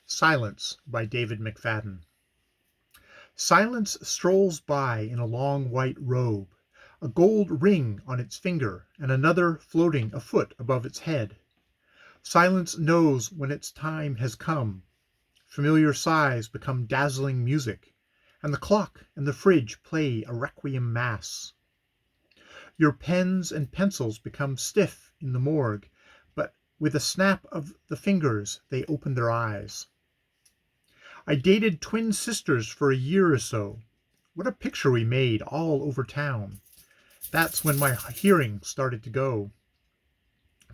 Silence by David McFadden. Silence strolls by in a long white robe, a gold ring on its finger and another floating a foot above its head. Silence knows when its time has come. Familiar sighs become dazzling music, and the clock and the fridge play a requiem mass. Your pens and pencils become stiff in the morgue, but with a snap of the fingers they open their eyes. I dated twin sisters for a year or so. What a picture we made all over town. That's when my hearing started to go.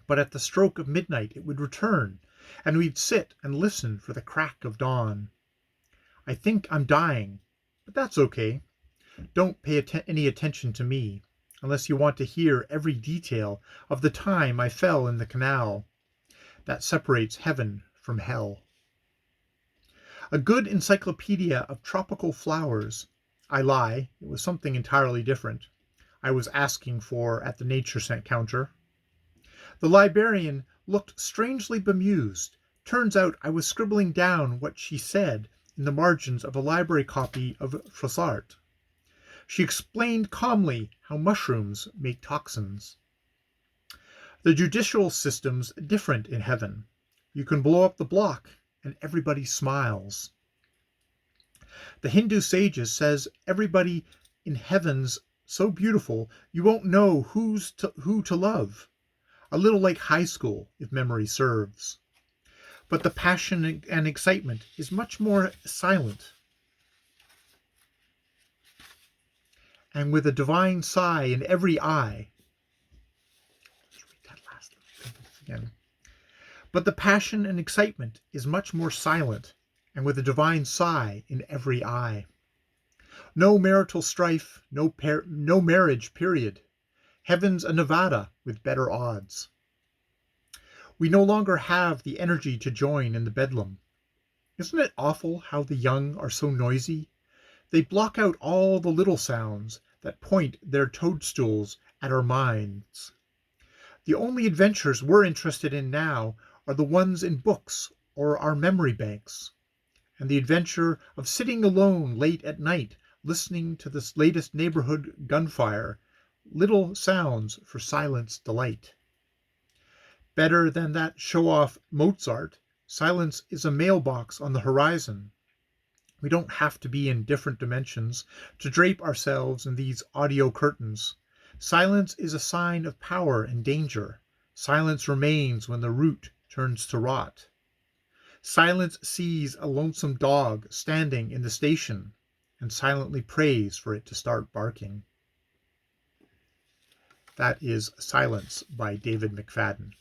But at the stroke of midnight it would return, and we'd sit and listen for the crack of dawn. I think I'm dying, but that's okay. Don't pay any attention to me, unless you want to hear every detail of the time I fell in the canal that separates heaven from hell. A good encyclopedia of tropical flowers. I lie, it was something entirely different I was asking for at the nature scent counter. The librarian looked strangely bemused. Turns out I was scribbling down what she said in the margins of a library copy of Froissart. She explained calmly how mushrooms make toxins. The judicial system's different in heaven. You can blow up the block and everybody smiles. The Hindu sages says everybody in heaven's so beautiful you won't know who to love. A little like high school, if memory serves. But the passion and excitement is much more silent. And with a divine sigh in every eye. Let's read that last sentence again. But the passion and excitement is much more silent, and with a divine sigh in every eye. No marital strife, no marriage, period. Heaven's a Nevada with better odds. We no longer have the energy to join in the bedlam. Isn't it awful how the young are so noisy? They block out all the little sounds that point their toadstools at our minds. The only adventures we're interested in now are the ones in books or our memory banks. And the adventure of sitting alone late at night, listening to this latest neighborhood gunfire, little sounds for silence delight. Better than that show-off Mozart, silence is a mailbox on the horizon. We don't have to be in different dimensions to drape ourselves in these audio curtains. Silence is a sign of power and danger. Silence remains when the root turns to rot. Silence sees a lonesome dog standing in the station and silently prays for it to start barking. That is Silence by David McFadden.